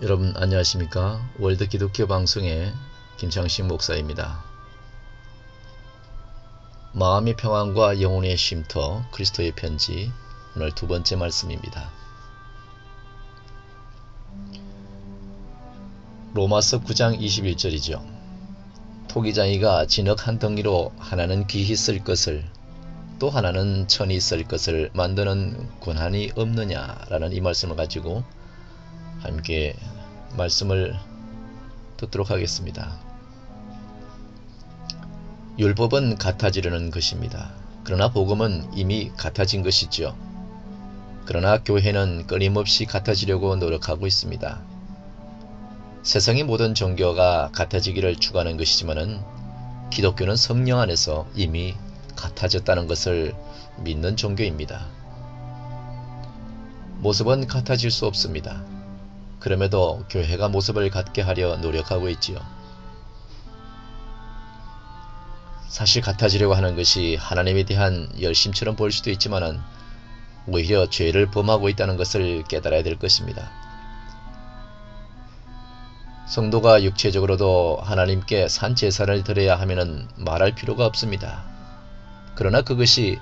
여러분 안녕하십니까? 월드 기독교 방송의 김창식 목사입니다. 마음의 평안과 영혼의 쉼터 그리스도의 편지, 오늘 두 번째 말씀입니다. 로마서 9장 21절이죠. 토기장이가 진흙 한 덩이로 하나는 귀히 쓸 것을 또 하나는 천히 쓸 것을 만드는 권한이 없느냐라는 이 말씀을 가지고 함께 말씀을 듣도록 하겠습니다. 율법은 같아지려는 것입니다. 그러나 복음은 이미 같아진 것이죠. 그러나 교회는 끊임없이 같아지려고 노력하고 있습니다. 세상의 모든 종교가 같아지기를 추구하는 것이지만 기독교는 성령 안에서 이미 같아졌다는 것을 믿는 종교입니다. 모습은 같아질 수 없습니다. 그럼에도 교회가 모습을 갖게 하려 노력하고 있지요. 사실 같아지려고 하는 것이 하나님에 대한 열심처럼 보일 수도 있지만 오히려 죄를 범하고 있다는 것을 깨달아야 될 것입니다. 성도가 육체적으로도 하나님께 산제사를 드려야 하면 말할 필요가 없습니다. 그러나 그것이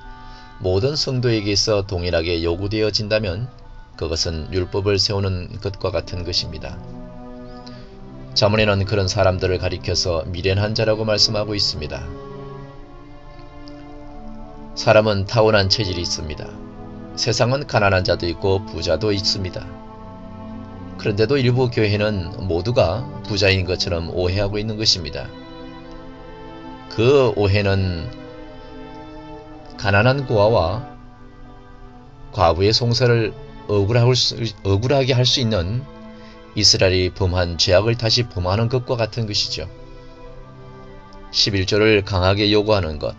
모든 성도에게 있어 동일하게 요구되어진다면 그것은 율법을 세우는 것과 같은 것입니다. 잠언에는 그런 사람들을 가리켜서 미련한 자라고 말씀하고 있습니다. 사람은 타고난 체질이 있습니다. 세상은 가난한 자도 있고 부자도 있습니다. 그런데도 일부 교회는 모두가 부자인 것처럼 오해하고 있는 것입니다. 그 오해는 가난한 고아와 과부의 송사를 억울하게 할 수 있는 이스라엘이 범한 죄악을 다시 범하는 것과 같은 것이죠. 11조를 강하게 요구하는 것,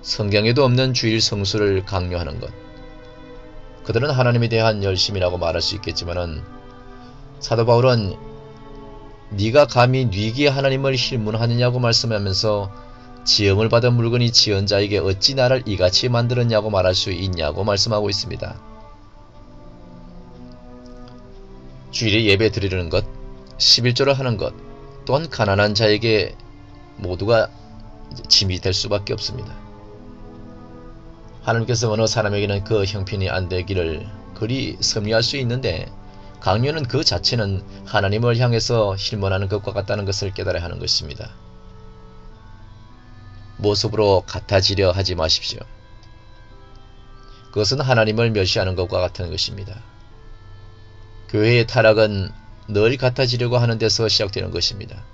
성경에도 없는 주일 성수를 강요하는 것. 그들은 하나님에 대한 열심이라고 말할 수 있겠지만 사도 바울은 네가 감히 네게 하나님을 힐문하느냐고 말씀하면서 지음을 받은 물건이 지은 자에게 어찌 나를 이같이 만들었냐고 말할 수 있냐고 말씀하고 있습니다. 주일에 예배 드리는 것, 11조를 하는 것 또한 가난한 자에게 모두가 짐이 될 수밖에 없습니다. 하나님께서 어느 사람에게는 그 형편이 안 되기를 그리 섭리할 수 있는데 강요는 그 자체는 하나님을 향해서 힐문하는 것과 같다는 것을 깨달아야 하는 것입니다. 모습으로 같아지려 하지 마십시오. 그것은 하나님을 멸시하는 것과 같은 것입니다. 교회의 타락은 늘 같아지려고 하는 데서 시작되는 것입니다.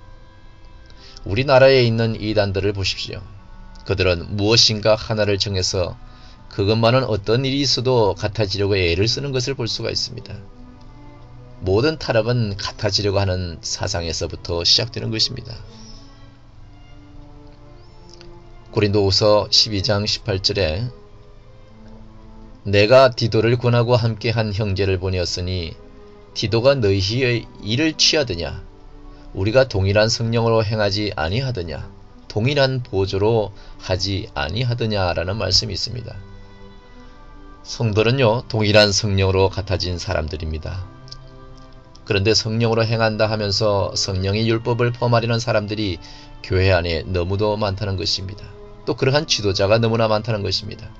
우리나라에 있는 이단들을 보십시오. 그들은 무엇인가 하나를 정해서 그것만은 어떤 일이 있어도 같아지려고 애를 쓰는 것을 볼 수가 있습니다. 모든 타락은 같아지려고 하는 사상에서부터 시작되는 것입니다. 고린도후서 12장 18절에 내가 디도를 권하고 함께한 형제를 보내었으니 디도가 너희의 일을 취하더냐? 우리가 동일한 성령으로 행하지 아니하더냐? 동일한 보조로 하지 아니하더냐라는 말씀이 있습니다. 성도는요, 동일한 성령으로 같아진 사람들입니다. 그런데 성령으로 행한다 하면서 성령의 율법을 범하려는 사람들이 교회 안에 너무도 많다는 것입니다. 또 그러한 지도자가 너무나 많다는 것입니다.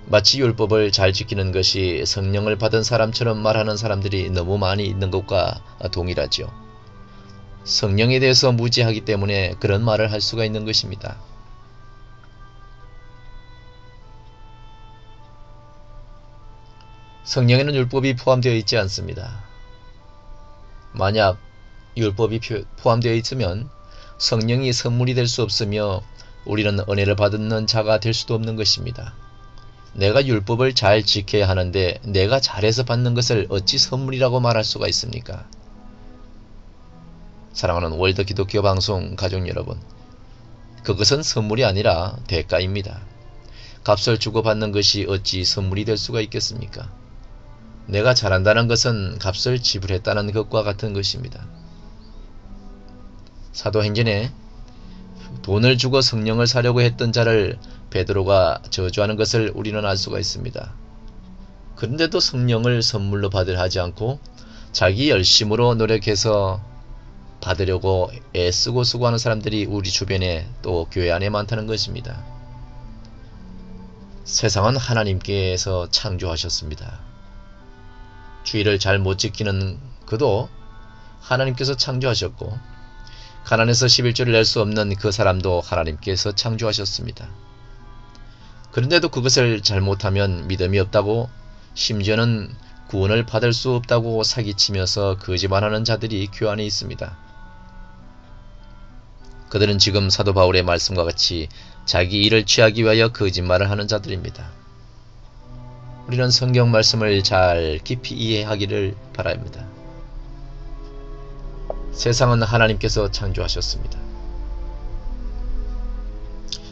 마치 율법을 잘 지키는 것이 성령을 받은 사람처럼 말하는 사람들이 너무 많이 있는 것과 동일하죠. 성령에 대해서 무지하기 때문에 그런 말을 할 수가 있는 것입니다. 성령에는 율법이 포함되어 있지 않습니다. 만약 율법이 포함되어 있으면 성령이 선물이 될 수 없으며 우리는 은혜를 받는 자가 될 수도 없는 것입니다. 내가 율법을 잘 지켜야 하는데 내가 잘해서 받는 것을 어찌 선물이라고 말할 수가 있습니까? 사랑하는 월드 기독교 방송 가족 여러분, 그것은 선물이 아니라 대가입니다. 값을 주고 받는 것이 어찌 선물이 될 수가 있겠습니까? 내가 잘한다는 것은 값을 지불했다는 것과 같은 것입니다. 사도행전에 돈을 주고 성령을 사려고 했던 자를 베드로가 저주하는 것을 우리는 알 수가 있습니다. 그런데도 성령을 선물로 받으려 하지 않고 자기 열심으로 노력해서 받으려고 애쓰고 수고하는 사람들이 우리 주변에 또 교회 안에 많다는 것입니다. 세상은 하나님께서 창조하셨습니다. 주의를 잘 못 지키는 그도 하나님께서 창조하셨고, 가난해서 11조를 낼 수 없는 그 사람도 하나님께서 창조하셨습니다. 그런데도 그것을 잘못하면 믿음이 없다고, 심지어는 구원을 받을 수 없다고 사기치면서 거짓말하는 자들이 교회 안에 있습니다. 그들은 지금 사도 바울의 말씀과 같이 자기 일을 취하기 위하여 거짓말을 하는 자들입니다. 우리는 성경 말씀을 잘 깊이 이해하기를 바랍니다. 세상은 하나님께서 창조하셨습니다.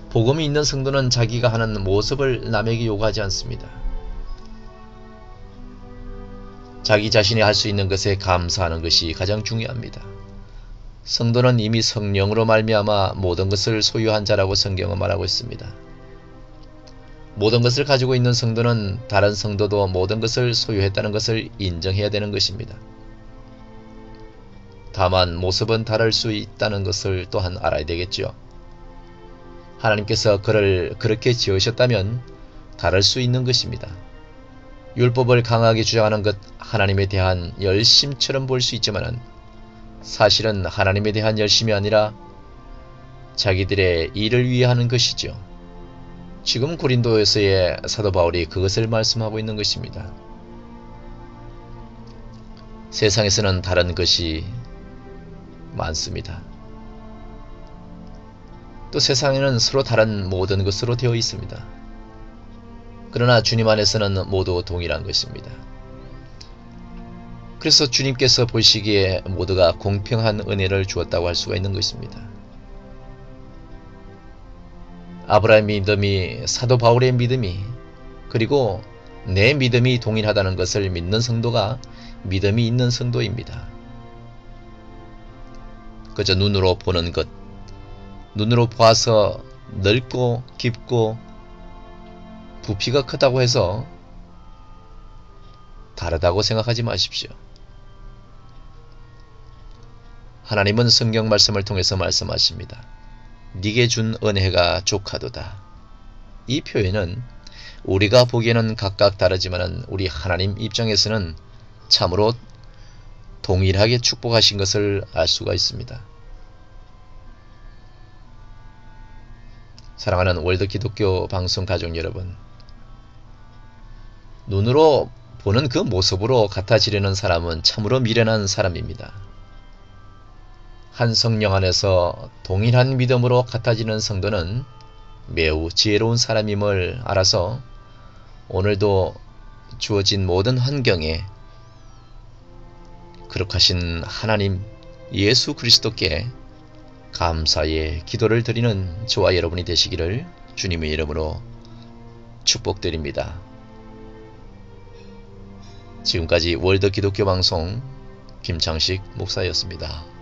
복음이 있는 성도는 자기가 하는 모습을 남에게 요구하지 않습니다. 자기 자신이 할 수 있는 것에 감사하는 것이 가장 중요합니다. 성도는 이미 성령으로 말미암아 모든 것을 소유한 자라고 성경은 말하고 있습니다. 모든 것을 가지고 있는 성도는 다른 성도도 모든 것을 소유했다는 것을 인정해야 되는 것입니다. 다만 모습은 다를 수 있다는 것을 또한 알아야 되겠죠. 하나님께서 그를 그렇게 지으셨다면 다를 수 있는 것입니다. 율법을 강하게 주장하는 것 하나님에 대한 열심처럼 볼 수 있지만 사실은 하나님에 대한 열심이 아니라 자기들의 일을 위해 하는 것이죠. 지금 고린도에서의 사도 바울이 그것을 말씀하고 있는 것입니다. 세상에서는 다른 것이 많습니다. 또 세상에는 서로 다른 모든 것으로 되어 있습니다. 그러나 주님 안에서는 모두 동일한 것입니다. 그래서 주님께서 보시기에 모두가 공평한 은혜를 주었다고 할 수가 있는 것입니다. 아브라함의 믿음이, 사도 바울의 믿음이, 그리고 내 믿음이 동일하다는 것을 믿는 성도가 믿음이 있는 성도입니다. 그저 눈으로 보는 것, 눈으로 봐서 넓고 깊고 부피가 크다고 해서 다르다고 생각하지 마십시오. 하나님은 성경 말씀을 통해서 말씀하십니다. 네게 준 은혜가 족하도다. 이 표현은 우리가 보기에는 각각 다르지만 우리 하나님 입장에서는 참으로 동일하게 축복하신 것을 알 수가 있습니다. 사랑하는 월드 기독교 방송 가족 여러분, 눈으로 보는 그 모습으로 같아지려는 사람은 참으로 미련한 사람입니다. 한 성령 안에서 동일한 믿음으로 같아지는 성도는 매우 지혜로운 사람임을 알아서 오늘도 주어진 모든 환경에 거룩하신 하나님 예수 그리스도께 감사의 기도를 드리는 저와 여러분이 되시기를 주님의 이름으로 축복드립니다. 지금까지 월드 기독교 방송 김창식 목사였습니다.